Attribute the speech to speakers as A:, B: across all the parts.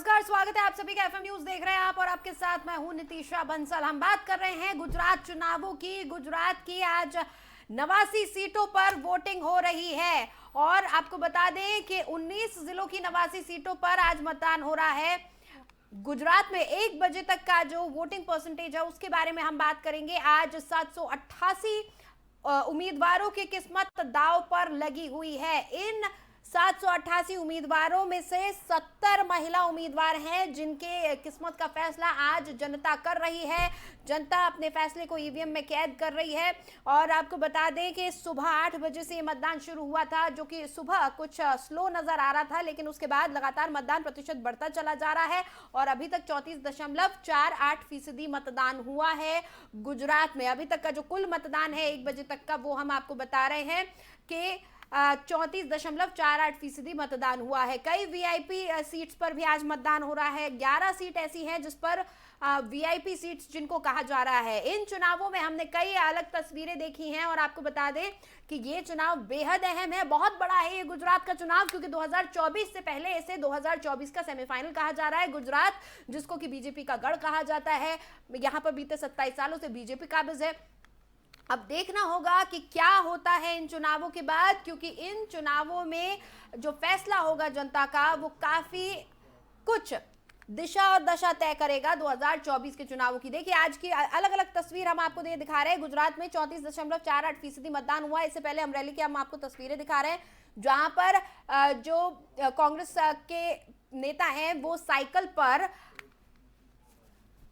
A: नमस्कार, स्वागत है आप सभी का। एफएम न्यूज देख रहे हैं आप और आपके साथ मैं हूं नितीशा बंसल। हम बात कर रहे हैं गुजरात चुनावों की। गुजरात की आज 89 सीटों पर वोटिंग हो रही है और आपको बता दें कि 19 जिलों की 89 सीटों पर आज मतदान हो रहा है। गुजरात में 1 बजे तक का जो वोटिंग परसेंटेज है उसके बारे में हम बात करेंगे। आज 788 उम्मीदवारों की किस्मत दांव पर लगी हुई है। इन 788 उम्मीदवारों में से 70 महिला उम्मीदवार हैं जिनके किस्मत का फैसला आज जनता कर रही है। जनता अपने फैसले को ईवीएम में कैद कर रही है। और आपको बता दें कि सुबह 8 बजे से मतदान शुरू हुआ था, जो कि सुबह कुछ स्लो नजर आ रहा था, लेकिन उसके बाद लगातार मतदान प्रतिशत बढ़ता चला जा रहा है और अभी तक 34.48% मतदान हुआ है गुजरात में। अभी तक का जो कुल मतदान है 1 बजे तक का, वो हम आपको बता रहे हैं कि 34.48% मतदान हुआ है। कई वीआईपी सीट्स पर भी आज मतदान हो रहा है। 11 सीट ऐसी हैं जिस पर वीआईपी सीट्स जिनको कहा जा रहा है। इन चुनावों में हमने कई अलग तस्वीरें देखी हैं और आपको बता दें कि ये चुनाव बेहद अहम है, बहुत बड़ा है ये गुजरात का चुनाव, क्योंकि 2024 से पहले इसे 2024 का सेमीफाइनल कहा जा रहा है। गुजरात, जिसको कि बीजेपी का गढ़ कहा जाता है, यहाँ पर बीते 27 सालों से बीजेपी काबिज है। अब देखना होगा कि क्या होता है इन चुनावों के बाद, क्योंकि इन चुनावों में जो फैसला होगा जनता का वो काफी कुछ दिशा और दशा तय करेगा 2024 के चुनावों की। देखिए आज की अलग अलग तस्वीर हम आपको दिखा रहे हैं। गुजरात में 34.48% मतदान हुआ। इससे पहले अमरेली की हम आपको तस्वीरें दिखा रहे हैं, जहां पर जो कांग्रेस के नेता हैं वो साइकिल पर,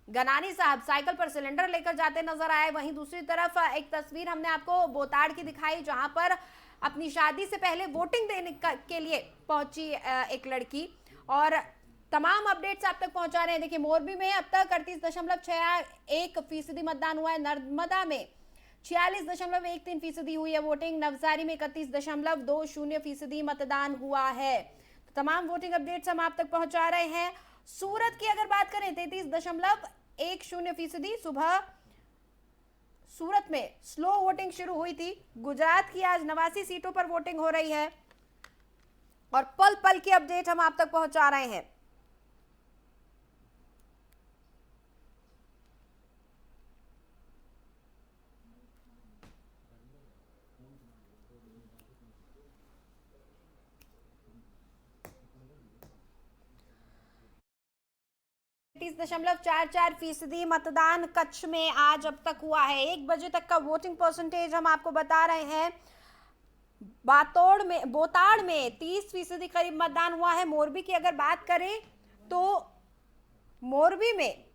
A: गनानी साहब साइकिल पर सिलेंडर लेकर जाते नजर आए। वहीं दूसरी तरफ एक तस्वीर हमने आपको बोताड़ की दिखाई, जहां पर अपनी शादी से पहले वोटिंग देने के लिए पहुंची एक लड़की। और तमाम अपडेट्स आप तक पहुंचा रहे हैं। देखिए मोरबी में अब तक 38.61% मतदान हुआ है। नर्मदा में 46.13% हुई है वोटिंग। नवसारी में 31.20% मतदान हुआ है। तमाम वोटिंग अपडेट्स हम आप तक पहुंचा रहे हैं। सूरत की अगर बात करें 33.10% सुबह सूरत में स्लो वोटिंग शुरू हुई थी। गुजरात की आज 89 सीटों पर वोटिंग हो रही है और पल पल की अपडेट हम आप तक पहुंचा रहे हैं। .44% मतदान कच्छ में आज अब तक हुआ है। 1 बजे तक का वोटिंग परसेंटेज हम आपको बता रहे हैं। बोताड़ में 30% करीब मतदान हुआ है। मोरबी की अगर बात करें तो मोरबी में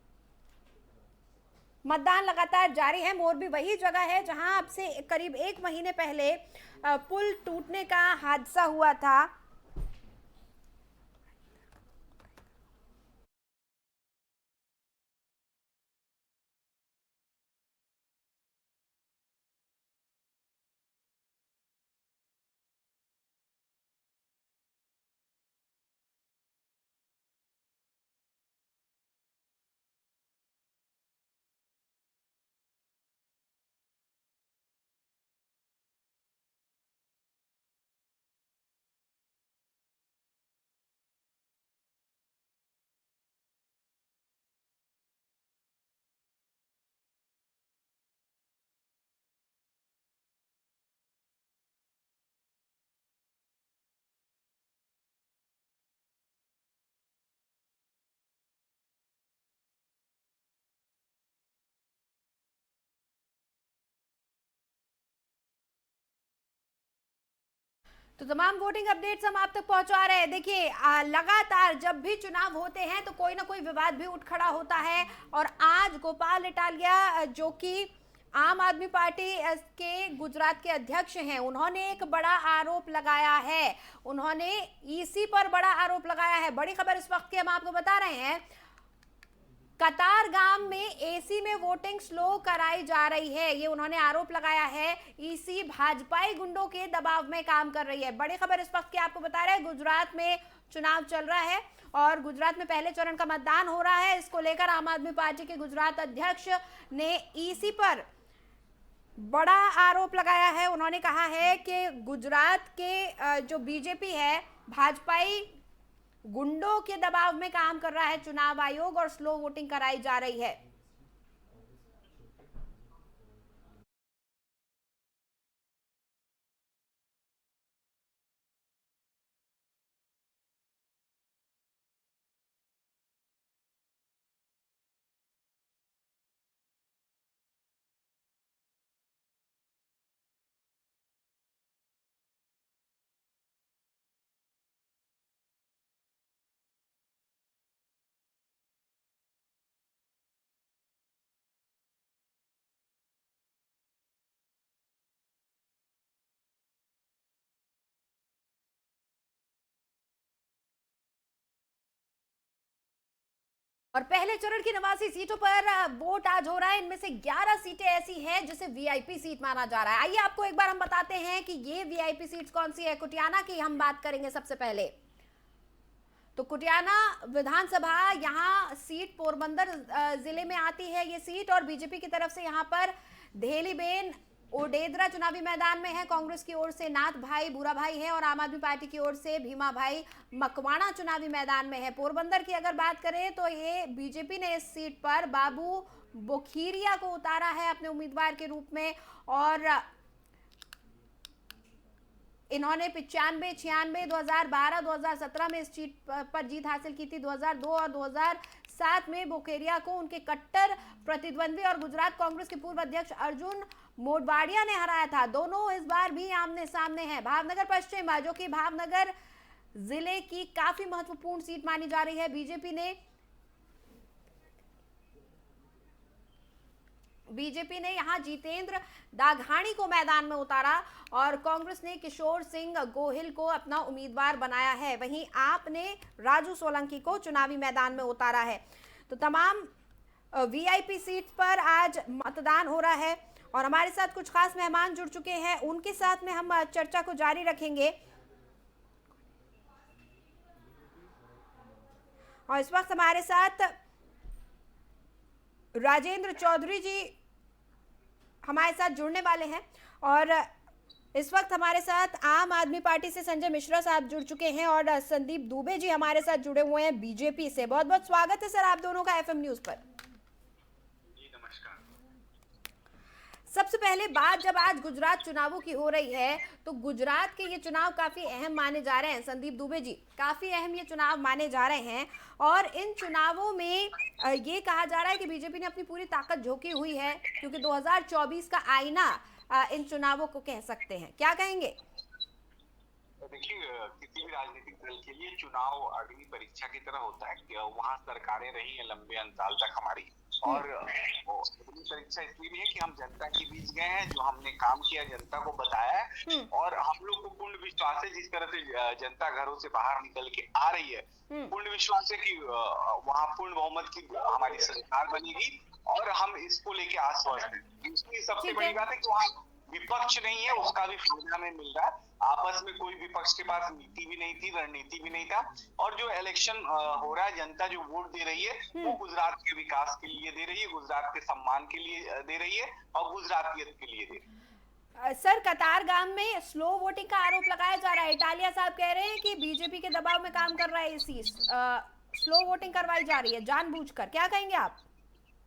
A: मतदान लगातार जारी है। मोरबी वही जगह है जहां अब से करीब 1 महीने पहले पुल टूटने का हादसा हुआ था। तो तमाम वोटिंग अपडेट्स हम आप तक पहुंचा रहे हैं। देखिए लगातार जब भी चुनाव होते हैं तो कोई ना कोई विवाद भी उठ खड़ा होता है और आज गोपाल इटालिया, जो कि आम आदमी पार्टी के गुजरात के अध्यक्ष हैं, उन्होंने एक बड़ा आरोप लगाया है। उन्होंने ईसी पर बड़ा आरोप लगाया है। बड़ी खबर इस वक्त की हम आपको बता रहे हैं। कतार गांव में एसी में वोटिंग स्लो कराई जा रही है, ये उन्होंने आरोप लगाया है। ईसी भाजपाई गुंडों के दबाव में काम कर रही है। बड़ी खबर इस वक्त की आपको बता रहे हैं। गुजरात में चुनाव चल रहा है और गुजरात में पहले चरण का मतदान हो रहा है। इसको लेकर आम आदमी पार्टी के गुजरात अध्यक्ष ने ईसी पर बड़ा आरोप लगाया है। उन्होंने कहा है कि गुजरात के जो बीजेपी है, भाजपाई गुंडों के दबाव में काम कर रहा है चुनाव आयोग और स्लो वोटिंग कराई जा रही है। और पहले चरण की 89 सीटों पर वोट आज हो रहा है। इनमें से 11 सीटें ऐसी हैं जिसे वीआईपी सीट माना जा रहा है। आइए आपको एक बार हम बताते हैं कि ये वीआईपी सीट्स कौन सी है। कुटियाना की हम बात करेंगे सबसे पहले। तो कुटियाना विधानसभा यहाँ सीट पोरबंदर जिले में आती है ये सीट, और बीजेपी की तरफ से यहाँ पर धेलीबेन ओडेदरा चुनावी मैदान में है। कांग्रेस की ओर से नाथ भाई बुरा भाई है और आम आदमी पार्टी की ओर से भीमा भाई मकवाणा चुनावी मैदान में है। पोरबंदर की अगर बात करें तो ये बीजेपी ने इस सीट पर बाबू बोखीरिया को उतारा है अपने उम्मीदवार के रूप में, और इन्होंने 95, 96, 2012, 2017 में इस सीट पर जीत हासिल की थी। 2002 और 2007 में बोकेरिया को उनके कट्टर प्रतिद्वंदी और गुजरात कांग्रेस के पूर्व अध्यक्ष अर्जुन मोडवाडिया ने हराया था। दोनों इस बार भी आमने सामने हैं। भावनगर पश्चिम, जो कि भावनगर जिले की काफी महत्वपूर्ण सीट मानी जा रही है, बीजेपी ने यहां जितेंद्र दाघाणी को मैदान में उतारा और कांग्रेस ने किशोर सिंह गोहिल को अपना उम्मीदवार बनाया है। वहीं आपने राजू सोलंकी को चुनावी मैदान में उतारा है। तो तमाम वीआईपी सीट पर आज मतदान हो रहा है और हमारे साथ कुछ खास मेहमान जुड़ चुके हैं, उनके साथ में हम चर्चा को जारी रखेंगे। और इस वक्त हमारे साथ राजेंद्र चौधरी जी हमारे साथ जुड़ने वाले हैं, और इस वक्त हमारे साथ आम आदमी पार्टी से संजय मिश्रा साहब जुड़ चुके हैं और संदीप दुबे जी हमारे साथ जुड़े हुए हैं बीजेपी से। बहुत बहुत स्वागत है सर आप दोनों का एफएम न्यूज पर। सबसे पहले बात, जब आज गुजरात चुनावों की हो रही है तो गुजरात के ये चुनाव काफी अहम माने जा रहे हैं। संदीप दुबे जी, काफी अहम ये चुनाव माने जा रहे हैं और इन चुनावों में ये कहा जा रहा है कि बीजेपी ने अपनी पूरी ताकत झोंकी हुई है, क्योंकि 2024 का आईना इन चुनावों को कह सकते हैं। क्या कहेंगे?
B: देखिए, किसी भी राजनीतिक दल के लिए चुनाव अग्नि परीक्षा की तरह होता है कि वहाँ सरकारें रही हैं लंबे अंतराल तक हमारी, और अग्नि परीक्षा इसलिए भी है कि हम जनता के बीच गए हैं, जो हमने काम किया जनता को बताया है, और हम लोग को पूर्ण विश्वास है जिस तरह से जनता घरों से बाहर निकल के आ रही है, पूर्ण विश्वास है कि वहाँ पूर्ण बहुमत की हमारी सरकार बनेगी और हम इसको लेके आश्वस्त हैं। इसकी सबसे बड़ी बात है कि वहाँ विपक्ष नहीं है, उसका भी फायदा हमें मिल रहा है। आपस में कोई विपक्ष के पास नीति भी नहीं थी, रणनीति भी नहीं था, और जो इलेक्शन हो रहा है, जनता जो वोट दे रही है वो गुजरात के विकास के लिए दे रही है, गुजरात के सम्मान के लिए दे रही है और गुजरातियत के लिए दे रही है।
A: सर, कतारगाम में स्लो वोटिंग का आरोप लगाया जा रहा है। इटालिया साहब कह रहे हैं कि बीजेपी के दबाव में काम कर रहा है, इसी स्लो वोटिंग करवाई जा रही है जानबूझकर। क्या कहेंगे आप?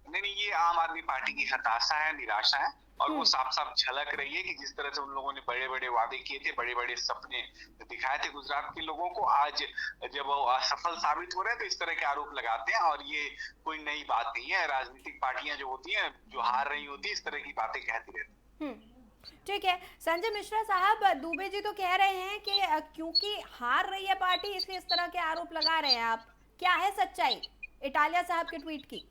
B: नहीं, ये आम आदमी पार्टी की हताशा है, निराशा है, और वो साफ साफ झलक रही है कि जिस तरह से उन लोगों ने बड़े बड़े वादे किए थे, बड़े बड़े सपने दिखाए थे गुजरात के लोगों को, आज जब वो असफल साबित हो रहे हैं तो इस तरह के आरोप लगाते हैं। और ये कोई नई बात नहीं है। राजनीतिक पार्टियां जो होती हैं, जो हार रही होती है, इस तरह की बातें कहती रहती हैं।
A: ठीक है संजय मिश्रा साहब, दुबे जी तो कह रहे हैं कि क्योंकि हार रही है पार्टी इसलिए इस तरह के आरोप लगा रहे हैं। आप, क्या है सच्चाई इटालिया साहब के ट्वीट की?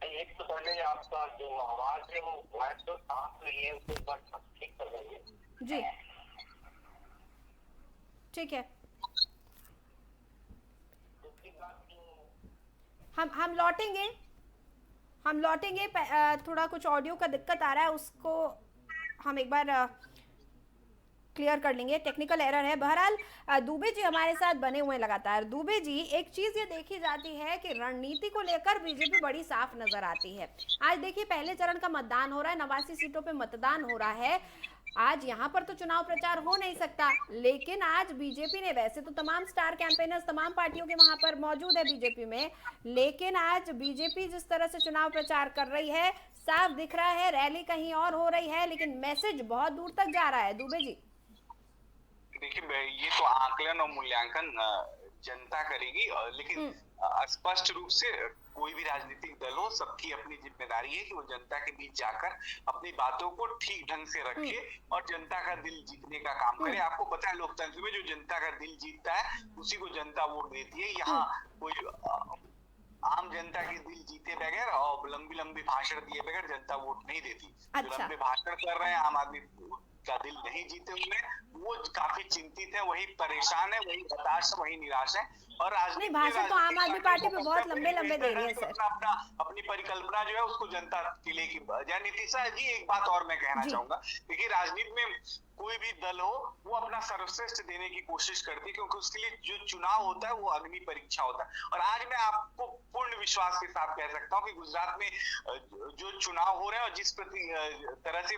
C: एक तो पहले आपका जो आवाज है वो वॉइस तो साफ नहीं है, उसको एक बार ठीक करवाइए।
A: जी ठीक है, हम लौटेंगे। थोड़ा कुछ ऑडियो का दिक्कत आ रहा है, उसको हम एक बार क्लियर कर लेंगे, टेक्निकल एरर है। बहरहाल दुबे जी हमारे साथ बने हुए लगातार। दुबे जी, एक चीज ये देखी जाती है कि रणनीति को लेकर बीजेपी बड़ी साफ नजर आती है। आज देखिए, पहले चरण का मतदान हो रहा है, 89 सीटों पे मतदान हो रहा है। आज यहाँ पर तो चुनाव प्रचार हो नहीं सकता, लेकिन आज बीजेपी ने, वैसे तो तमाम स्टार कैंपेनर्स तमाम पार्टियों के वहां पर मौजूद है बीजेपी में, लेकिन आज बीजेपी जिस तरह से चुनाव प्रचार कर रही है, साफ दिख रहा है रैली कहीं और हो रही है, लेकिन मैसेज बहुत दूर तक जा रहा है। दुबे जी,
B: देखिए ये तो आकलन और मूल्यांकन जनता करेगी, लेकिन स्पष्ट रूप से कोई भी राजनीतिक दल हो, सबकी अपनी जिम्मेदारी है कि वो जनता के बीच जाकर अपनी बातों को ठीक ढंग से रखे और जनता का दिल जीतने का काम करे। आपको पता है लोकतंत्र में जो जनता का दिल जीतता है उसी को जनता वोट देती है। यहाँ कोई आम जनता के दिल जीते बगैर और लंबी लंबी भाषण दिए बगैर जनता वोट नहीं देती।
A: अच्छा।
B: लंबे भाषण कर रहे हैं, आम आदमी का दिल नहीं जीते हुए, वो काफी चिंतित है, वही परेशान है, वही हताश है, वही निराश है। और
A: नहीं, भाषण तो आम आदमी पार्टी पे बहुत लंबे लंबे दे रही है सर।
B: अपनी परिकल्पना जो है उसको जनता के लिए की। नीतीशा जी, एक बात और मैं कहना चाहूंगा, देखिए राजनीति में कोई भी दल हो वो अपना सर्वश्रेष्ठ देने की कोशिश करती है, क्योंकि उसके लिए जो चुनाव होता है वो अग्नि परीक्षा होता है। और आज मैं आपको पूर्ण विश्वास के साथ कह सकता हूँ कि गुजरात में जो चुनाव हो रहे हैं और जिस तरह से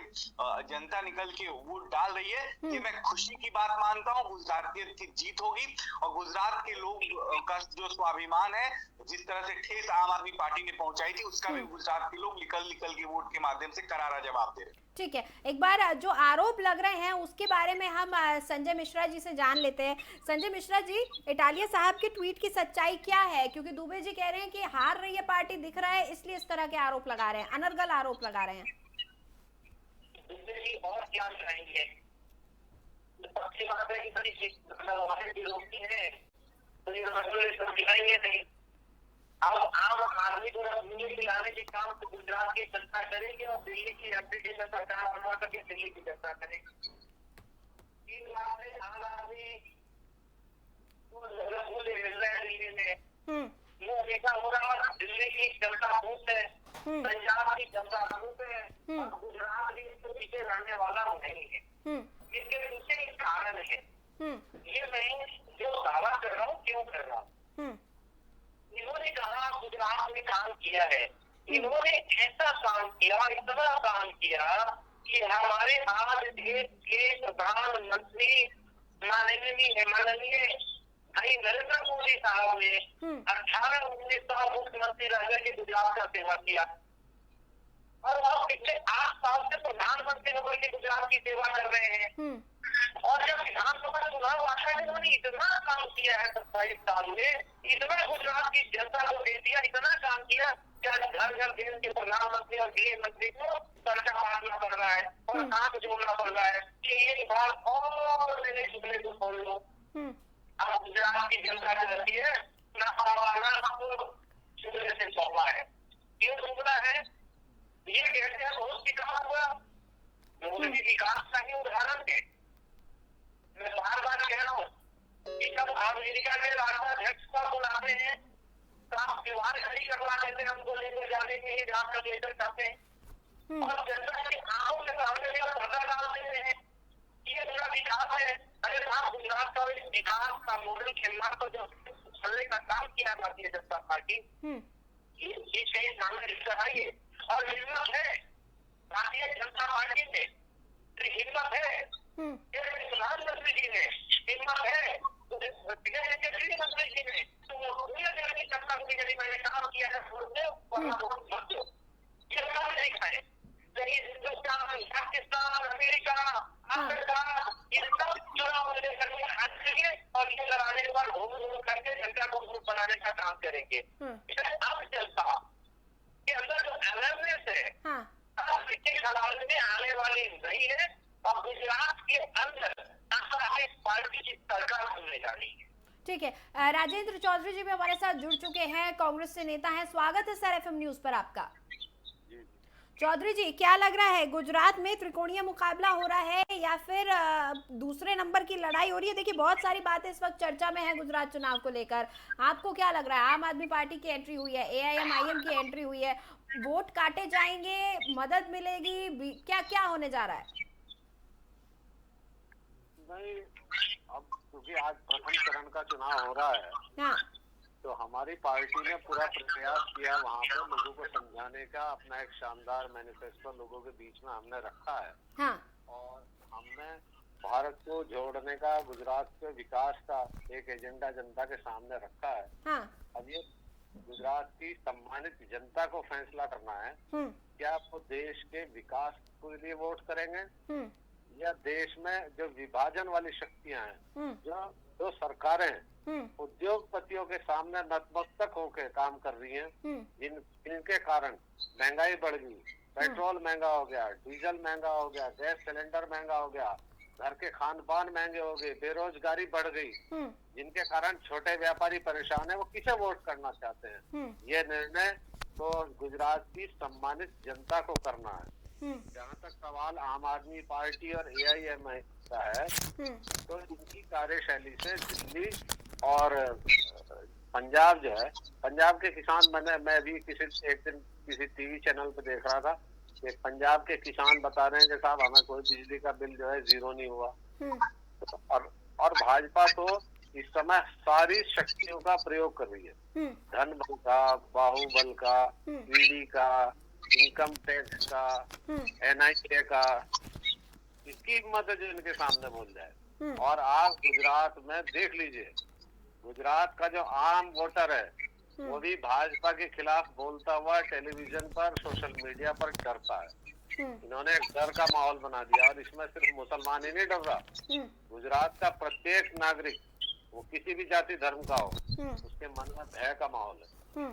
B: जनता निकल के वोट डाल रही है, ये मैं खुशी की बात मानता हूँ। गुजरात की जीत होगी और गुजरात के लोग का जो स्वाभिमान है, जिस तरह से ठेस आम आदमी पार्टी ने पहुंचाई थी, उसका भी गुजरात के लोग निकल निकल के वोट के माध्यम से करारा जवाब दे रहे हैं।
A: ठीक है, एक बार जो आरोप लग रहे हैं उसके बारे में हम संजय मिश्रा जी से जान लेते हैं। संजय मिश्रा जी, इटालिया साहब के ट्वीट की सच्चाई क्या है? क्योंकि दुबे जी कह रहे हैं कि हार रही है पार्टी, दिख रहा है, इसलिए इस तरह के आरोप लगा रहे हैं, अनर्गल आरोप लगा रहे हैं।
C: और क्या चाहेंगे? सबसे बात है कि बड़ी रोकती है तो दिखाएंगे नहीं। अब आम आदमी को न्यूज दिलाने के काम तो गुजरात की जनता करेगी और दिल्ली की एप्लीकेशन सरकार बनवा करके दिल्ली की जनता करेगी। 3 लाख से आम आदमी दिल्ली में ये देखा हो रहा है। दिल्ली की जनता खुश है, पंजाब की जनता खुश है और गुजरात की इसके पीछे रहने वाला नहीं है। इसके पीछे एक कारण है। ये मैं जो दावा कर रहा हूँ क्यों कर रहा हूँ? इन्होंने कहा गुजरात में काम किया है, इन्होंने ऐसा काम किया, इतना काम किया कि हमारे आज देश के प्रधानमंत्री माननीय भाई नरेंद्र मोदी साहब ने 18-19 साल मुख्यमंत्री रह के गुजरात का सेवा किया और आप पिछले 8 साल से प्रधानमंत्री होकर के गुजरात की सेवा कर रहे हैं। और जब विधानसभा चुनाव आता है, इन्होंने इतना काम किया है 27 साल में, इतना गुजरात की जनता को दे दिया, इतना काम किया कि आज घर घर देश के प्रधानमंत्री और गृह मंत्री को पर्चा मारना पड़ रहा है और हाथ जोड़ना पड़ रहा है कि एक बार और मेरे सुपने को खोल लो। अब गुजरात की जनता कहती है ना से सौंपा है, क्यों सौंपना है? ये कहते हैं बहुत विकास हुआ, मोदी विकास का ही उदाहरण है। मैं बार कह रहा हूँ कि जब अमेरिका में राष्ट्राध्यक्ष का बुलाते हैं तो आप दीवार खड़ी करवा देते हैं, हमको लेकर जाने के लिए जहाँ तक लेकर जाते हैं और जनता की आंखों के सामने भी पर्दा डाल देते हैं कि ये मेरा विकास है। अरे साहब, गुजरात का विकास का मॉडल खेलना तो जो चलने का काम किया भारतीय जनता पार्टी, ये कहीं सामने रिश्ता है और हिम्मत है भारतीय जनता पार्टी में, हिम्मत है प्रधानमंत्री जी ने, हिम्मत है मंत्री जी ने, तो मैंने काम किया है, ये काम नहीं खाए। हिंदुस्तान, पाकिस्तान, अमेरिका, अफ्रीका, ये सब चुनाव लेकर के हाथ और ये लड़ाने के बाद घूम करके जनता को ग्रुप बनाने का काम करेंगे। अब जनता के अंदर जो अवेयरनेस है अब इसके खिलाफ में आने वाली नहीं है और गुजरात के अंदर पार्टी की सरकार बनने जा रही है।
A: ठीक है, राजेंद्र चौधरी जी भी हमारे साथ जुड़ चुके हैं, कांग्रेस से नेता हैं। स्वागत है सर एफएम न्यूज पर आपका। चौधरी जी, क्या लग रहा है, गुजरात में त्रिकोणीय मुकाबला हो रहा है या फिर दूसरे नंबर की लड़ाई हो रही है? देखिए बहुत सारी बातें इस वक्त चर्चा में है गुजरात चुनाव को लेकर, आपको क्या लग रहा है? आम आदमी पार्टी की एंट्री हुई है, AIM की एंट्री हुई है, वोट काटे जाएंगे, मदद मिलेगी, क्या क्या होने जा रहा है?
D: नहीं, अब क्योंकि आज प्रथम चरण का चुनाव हो रहा है,
A: हाँ,
D: तो हमारी पार्टी ने पूरा प्रयास किया वहाँ पर लोगों को समझाने का। अपना एक शानदार मैनिफेस्टो लोगों के बीच में हमने रखा है।
A: हाँ,
D: और हमने भारत को जोड़ने का, गुजरात के विकास का एक एजेंडा जनता के सामने रखा है।
A: हाँ।
D: अब ये गुजरात की सम्मानित जनता को फैसला करना है क्या वो देश के विकास के लिए वोट करेंगे या देश में जो विभाजन वाली शक्तियां हैं, जो सरकारें उद्योगपतियों के सामने नतमस्तक होकर काम कर रही हैं, जिनके कारण महंगाई बढ़ गई, पेट्रोल महंगा हो गया, डीजल महंगा हो गया, गैस सिलेंडर महंगा हो गया, घर के खान पान महंगे हो गए, बेरोजगारी बढ़ गई, जिनके कारण छोटे व्यापारी परेशान है, वो किसे वोट करना चाहते हैं? ये निर्णय तो गुजरात की सम्मानित जनता को करना है। जहाँ तक सवाल आम आदमी पार्टी और AIMI का है, तो इनकी कार्यशैली से दिल्ली और पंजाब जो है, पंजाब के किसान, मैं भी एक दिन किसी टीवी चैनल पे देख रहा था, एक पंजाब के किसान बता रहे हैं कि साहब हमें कोई बिजली का बिल जो है 0 नहीं हुआ। और भाजपा तो इस समय सारी शक्तियों का प्रयोग कर रही है, धन बल का, बाहुबल का, ईडी का, इनकम टैक्स का, NIA का, इसकी हिम्मत है जो इनके सामने बोल जाए। और आप गुजरात में देख लीजिए, गुजरात का जो आम वोटर है वो भी भाजपा के खिलाफ बोलता हुआ टेलीविजन पर, सोशल मीडिया पर डरता है। इन्होंने एक डर का माहौल बना दिया, और इसमें सिर्फ मुसलमान ही नहीं डर रहा, गुजरात का प्रत्येक नागरिक, वो किसी भी जाति धर्म का हो, उसके मन में भय का माहौल है।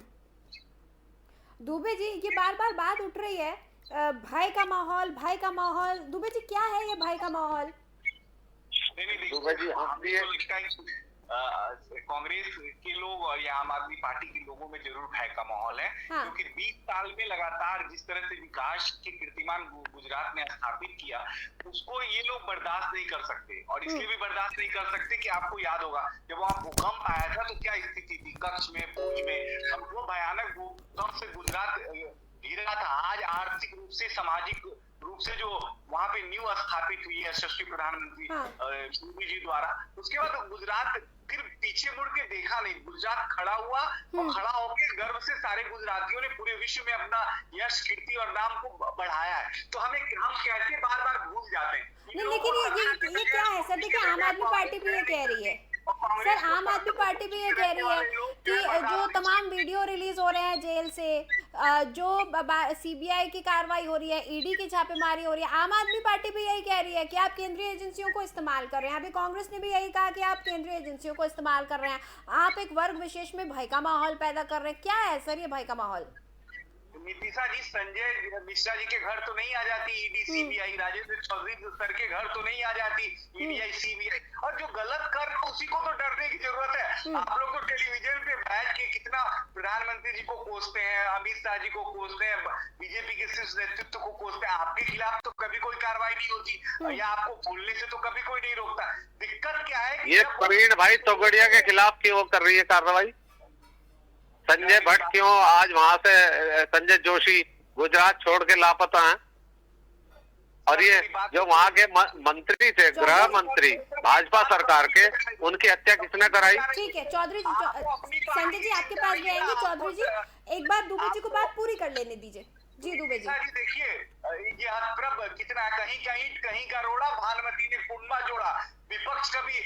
A: दुबे जी, ये बार बार बात उठ रही है भय का माहौल, भय का माहौल। दुबे जी, क्या है ये भय का माहौल?
D: दुबे जी, हम भी
B: कांग्रेस के लोग और या आम आदमी पार्टी के लोगों में जरूर भय का माहौल है, क्योंकि 20 साल में लगातार जिस तरह से विकास के कीर्तिमान गुजरात ने स्थापित किया, उसको ये लोग बर्दाश्त नहीं कर सकते। और इसलिए भी बर्दाश्त नहीं कर सकते कि आपको याद होगा जब वहां भूकंप आया था तो क्या स्थिति थी कच्छ में, भुज में। अब वो भयानक भूकंप से गुजरात घिरा था। आज आर्थिक रूप से, सामाजिक रूप से जो वहां पे न्यू स्थापित हुई है यशस्वी प्रधानमंत्री मोदी जी द्वारा, उसके बाद गुजरात फिर पीछे मुड़ के देखा नहीं। गुजरात खड़ा हुआ और खड़ा होकर गर्व से सारे गुजरातियों ने पूरे विश्व में अपना यश, कीर्ति और नाम को बढ़ाया है। तो हम कैसे बार बार भूल जाते हैं।
A: लेकिन ये क्या है सर? देखिए, आम आदमी पार्टी भी ये कह रही है सर, आम आदमी पार्टी भी ये कह रही है कि जो तमाम वीडियो रिलीज हो रहे हैं जेल से, जो CBI की कार्रवाई हो रही है, ED की छापेमारी हो रही है, आम आदमी पार्टी भी यही कह रही है कि आप केंद्रीय एजेंसियों को इस्तेमाल कर रहे हैं। अभी कांग्रेस ने भी यही कहा कि आप केंद्रीय एजेंसियों को इस्तेमाल कर रहे हैं, आप एक वर्ग विशेष में भय का माहौल पैदा कर रहे हैं। क्या है सर ये भय का माहौल?
B: नीतीशा जी, संजय मिश्रा जी के घर तो नहीं आ जाती ED CBI, Rajendra Chaudhary sir के घर तो नहीं आ जाती ED CBI। और जो गलत कर उसी को तो डरने की जरूरत है। आप लोग तो टेलीविजन पे बैठ के कितना प्रधानमंत्री जी को कोसते हैं, अमित शाह जी को कोसते हैं, बीजेपी के शीर्ष नेतृत्व को कोसते हैं। आपके खिलाफ तो कभी कोई कार्रवाई नहीं होती, या आपको बोलने से तो कभी कोई नहीं रोकता। दिक्कत क्या है?
D: ये प्रवीण भाई तोगड़िया के खिलाफ क्यों कर रही है कार्रवाई? संजय भट्ट क्यों आज वहां से, संजय जोशी गुजरात छोड़ के लापता हैं? और ये जो वहाँ के मंत्री थे, गृह मंत्री भाजपा सरकार के, उनकी हत्या किसने कराई?
A: ठीक है चौधरी जी, संजय जी आपके पास भी आएंगे। चौधरी जी, एक बार दुबे जी को बात पूरी कर लेने दीजिए। जी दुबे जी,
B: देखिए ये हथप्रभ कितना, कहीं का ईंट कहीं का रोड़ा, भानुमति ने कुंडा जोड़ा। विपक्ष कभी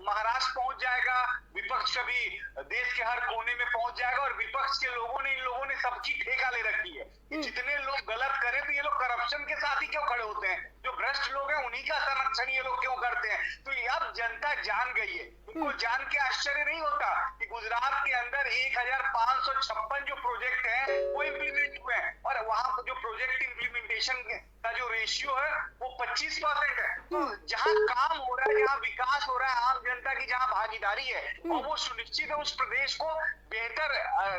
B: महाराष्ट्र पहुंच जाएगा, विपक्ष कभी देश के हर कोने में पहुंच जाएगा, और विपक्ष के लोगों ने, इन लोगों ने सबकी ठेका ले रखी है। जितने लोग गलत करें तो ये लोग करप्शन के साथ ही क्यों खड़े होते हैं? जो भ्रष्ट लोग हैं उन्हीं का संरक्षण ये लोग क्यों करते हैं? तो ये अब जनता जान गई है। इनको जान के आश्चर्य नहीं होता कि गुजरात के अंदर 1556 जो प्रोजेक्ट है वो इम्प्लीमेंट हुए हैं, और वहां जो प्रोजेक्ट इम्प्लीमेंटेशन का जो रेशियो है वो 25% है। तो जहाँ काम हो रहा है, जहाँ विकास हो रहा है, आम जनता की जहाँ भागीदारी है, और वो सुनिश्चित है उस प्रदेश को बेहतर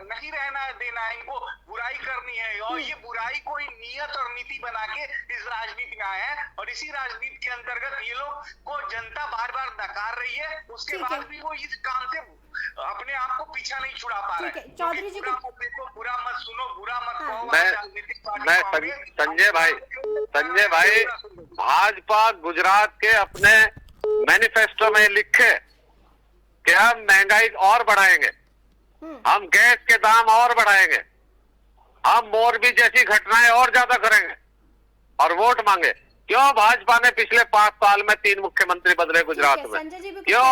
B: नहीं रहना देना है, इनको बुराई करनी है। और ये बुराई कोई नियत और नीति बना के इस राजनीति में आए हैं, और इसी राजनीति के अंतर्गत ये लोग को जनता बार बार नकार रही है। उसके बाद भी वो इस काम से अपने आप को पीछा नहीं छुड़ा पा रहे हैं।
A: चौधरी जी को
B: बुरा मत सुनो, बुरा मत कहो।
D: मैं संजय भाई भाजपा गुजरात के अपने मैनिफेस्टो में लिखे कि हम महंगाई और बढ़ाएंगे, हम गैस के दाम और बढ़ाएंगे, हम मोरबी जैसी घटनाएं और ज्यादा करेंगे, और वोट मांगे। क्यों भाजपा ने पिछले 5 साल में 3 मुख्यमंत्री बदले गुजरात में?
A: संजय जी भी
D: क्यों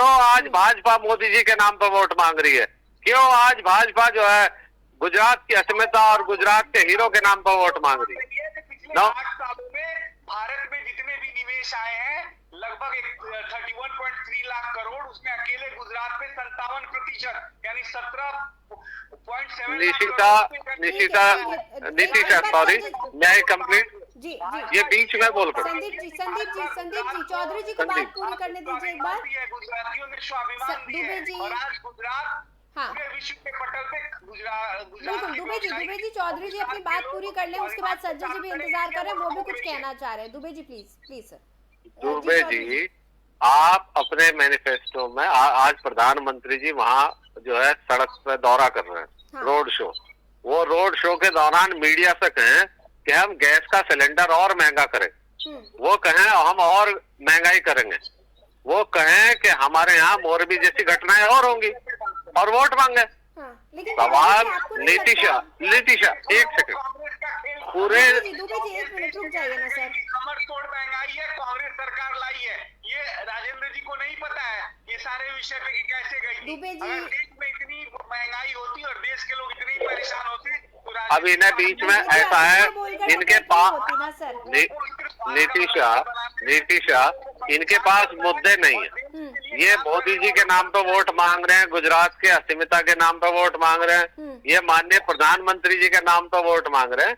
D: आज भाजपा मोदी जी के नाम पर वोट मांग रही है? क्यों आज भाजपा जो है गुजरात की अस्मिता और गुजरात के हीरो के नाम पर वोट मांग रही है?
B: पिछले 8 सालों में भारत में जितने भी निवेश आए हैं लगभग 31.3 लाख करोड़, उसमें अकेले गुजरात में 57% यानी 17.7
D: नीतिशा सॉरी मैं कंप्लीट
A: जी
D: ये बीच में बोल कर
A: संदीप जी चौधरी जी को बात पूरी करने दीजिए एक बार।
B: गुजरातियों ने स्वाभिमान दिया
A: दुबे जी
B: और आज गुजरात
A: हाँ
B: पूरे विश्व के पटल पे
A: बिल्कुल दुबे जी चौधरी जी अपनी बात पूरी कर लें, उसके बाद सज्जन जी भी इंतजार कर रहे हैं, वो भी कुछ कहना चाह रहे हैं। Dubey ji please sir.
D: दुबे जी आप अपने मैनिफेस्टो में आज प्रधानमंत्री जी वहाँ जो है सड़क पे दौरा कर रहे हैं,
A: हाँ।
D: Road show. वो रोड शो के दौरान मीडिया से कहें कि हम गैस का सिलेंडर और महंगा करें, वो कहें हम और महंगाई करेंगे, वो कहें कि हमारे यहाँ मोरबी जैसी घटनाएं और होंगी और वोट मांगे। सवाल नीतिशा एक सेकंड पूरे
A: दुबे जी 1 मिनट रुक जाइए ना सर।
B: कमर तोड़ महंगाई है कांग्रेस सरकार लाई है, ये राजेंद्र जी को नहीं पता है ये सारे विषय पे कि कैसे गई थी।
A: दुबे जी
B: अगर देश में इतनी महंगाई होती और देश के लोग इतने परेशान होते तो
D: अब इन्हें बीच में ऐसा है इनके पास नीतिशा इनके पास मुद्दे नहीं है। ये मोदी जी के नाम पर वोट मांग रहे हैं, गुजरात के अस्मिता के नाम पर वोट मांग रहे हैं, ये माननीय प्रधानमंत्री जी के नाम पर वोट मांग रहे हैं।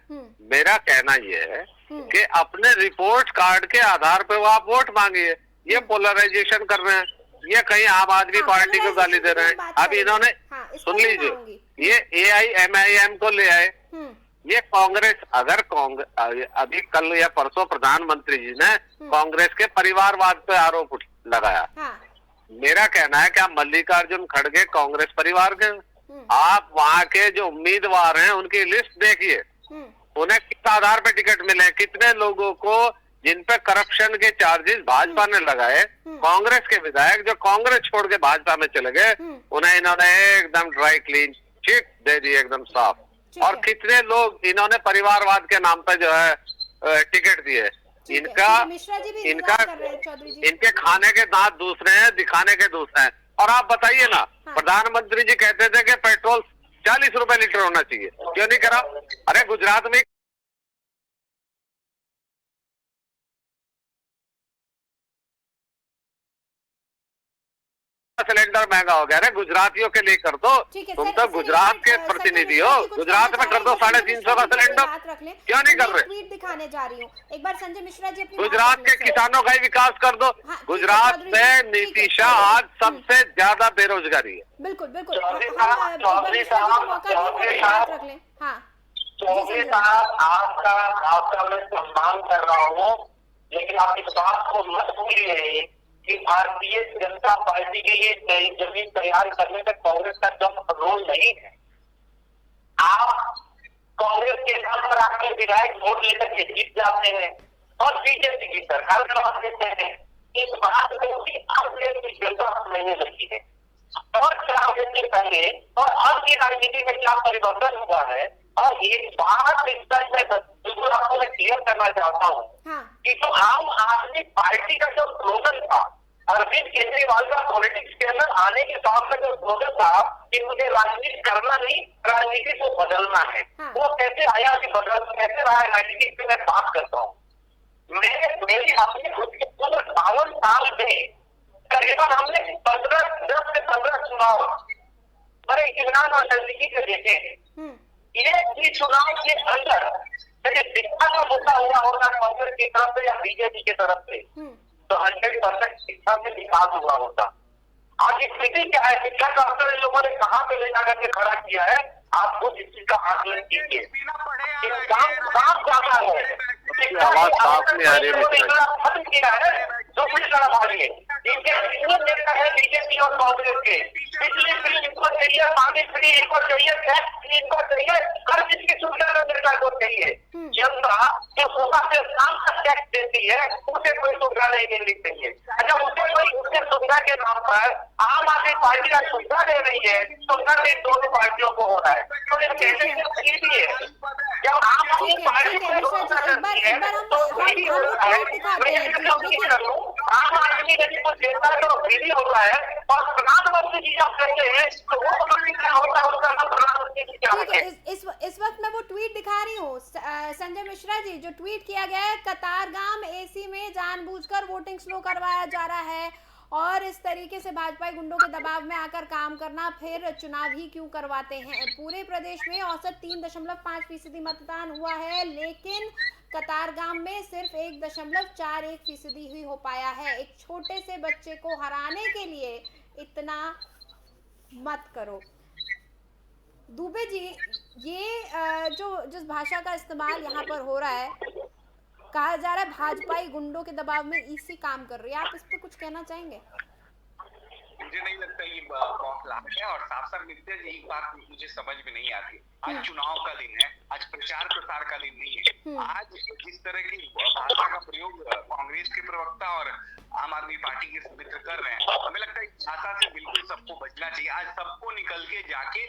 D: मेरा कहना ये है कि अपने रिपोर्ट कार्ड के आधार पर वो आप वोट मांगिए। ये पोलराइजेशन कर रहे हैं, ये कहीं आम आदमी पार्टी को गाली दे रहे हैं। अब इन्होंने सुन लीजिए ये AIMIM को ले आए, ये कांग्रेस अगर अभी कल या परसों प्रधानमंत्री जी ने कांग्रेस के परिवारवाद पे आरोप लगाया। मेरा कहना है कि आप मल्लिकार्जुन खड़गे कांग्रेस परिवार के, आप वहाँ के जो उम्मीदवार हैं उनकी लिस्ट देखिए, उन्हें किस आधार पे टिकट मिले, कितने लोगों को जिन पे करप्शन के चार्जेस भाजपा ने लगाए, कांग्रेस के विधायक जो कांग्रेस छोड़ के भाजपा में चले गए, उन्हें इन्होंने एकदम ड्राई क्लीन चिट दे दी, एकदम साफ। और कितने लोग इन्होंने परिवारवाद के नाम पे जो है टिकट दिए। इनके खाने के दांत दूसरे हैं, दिखाने के दूसरे हैं। और आप बताइए ना, प्रधानमंत्री जी कहते थे कि पेट्रोल 40 रुपए लीटर होना चाहिए, क्यों नहीं करा? अरे गुजरात में सिलेंडर महंगा हो गया। अरे गुजरातियों के लिए कर दो, तुम तो गुजरात के प्रतिनिधि हो, गुजरात में कर दो 350 का सिलेंडर, क्यों नहीं कर रहे?
A: ट्वीट दिखाने जा रही हूँ एक बार संजय मिश्रा जी अपनी
D: गुजरात के किसानों का ही विकास कर दो। गुजरात में नीतिशा आज सबसे ज्यादा बेरोजगारी है।
A: बिल्कुल
C: चौधरी साहब आपका मैं सम्मान कर रहा हूँ, लेकिन आप इस बात को मत भूलिए कि भारतीय जनता पार्टी के लिए जमीन तैयार करने में कांग्रेस का कम रोल नहीं है। आप कांग्रेस के नाम पर आकर विधायक वोट लेकर के जीत जाते हैं और बीजेपी की सरकार करवा देते हैं। इस बात को भी आपकी जनता समझने लगी है। और 4 दिन के पहले और अब की राजनीति में क्या परिवर्तन हुआ है, और एक बात इस पर बिल्कुल आपको मैं क्लियर करना चाहता हूँ कि जो आम आदमी पार्टी का जो स्लोगन था, अरविंद केजरीवाल का पॉलिटिक्स के अंदर आने के साथ में जो स्लोगन था कि मुझे राजनीति करना नहीं, राजनीति को बदलना है, वो कैसे आया कि कैसे रहा है राजनीति पे मैं बात करता हूँ। मेरी अपने खुद के 52 साल में करीबन हमने 10 से 15 चुनाव बड़े इत्मीनान और नजदीकी से देखे हैं। ये चुनाव के अंदर शिक्षा का मुद्दा हुआ होगा कांग्रेस की तरफ से या बीजेपी की तरफ से, तो 100% शिक्षा में विकास हुआ होता। आज स्थिति क्या है, शिक्षा का अवसर इन लोगों ने कहाँ पे ले जाकर के खड़ा किया है, आप खुद इस चीज का आकलन कीजिए। काम ज्यादा है, खत्म किया है, जो कुछ तरफ आ रही है इनके नेता है बीजेपी और कांग्रेस के। बिजली फ्री इनको चाहिए, पानी फ्री इनको चाहिए, टैक्स फ्री इनको चाहिए, हर चीज की सुविधा जनता को चाहिए। जनता जो सुबह से शाम तक टैक्स देती है उसे कोई सुविधा नहीं मिलनी चाहिए। अच्छा, उसे कोई उसके सुविधा के नाम पर आम आदमी पार्टी का सुविधा दे रही है, सुविधा से दोनों पार्टियों को हो रहा है। तो ये कहने की सही भी है, जब आम
A: ठीक है मिश्रा जी, एक बार हम ट्वीट दिखाते हैं जी, देखिए
C: आम आदमी यदि कुछ देता है तो फ्री होता है, और प्रधानमंत्री जी जब कहते हैं तो वो समझ क्या होता है उसका नाम प्रधानमंत्री जी क्या
A: ठीक
C: है।
A: है, इस वक्त मैं वो ट्वीट दिखा रही हूँ संजय मिश्रा जी, जो ट्वीट किया गया है, कतारगाम एसी में जानबूझकर वोटिंग स्लो करवाया जा रहा है और इस तरीके से भाजपा गुंडों के दबाव में आकर काम करना, फिर चुनाव ही क्यों करवाते हैं। पूरे प्रदेश में औसत 3.5% मतदान हुआ है, लेकिन कतारगाम में सिर्फ 1.41% ही हो पाया है। एक छोटे से बच्चे को हराने के लिए इतना मत करो। दुबे जी, ये जो जिस भाषा का इस्तेमाल यहाँ पर हो रहा है, कहा जा रहा है भाजपाई गुंडों के दबाव में ईसी काम कर रही है, आप इस पे कुछ कहना चाहेंगे?
B: मुझे नहीं लगता ये बौखलाहट है, और साफ साफ नित्या जी एक बात मुझे समझ में नहीं आती। आज चुनाव का दिन है, आज प्रचार प्रसार का दिन नहीं है। आज जिस तरह की भाषा का प्रयोग कांग्रेस के प्रवक्ता और आम आदमी पार्टी के मित्र कर रहे हैं, हमें लगता है इस भाषा से बिल्कुल सबको बचना चाहिए। आज सबको निकल के जाके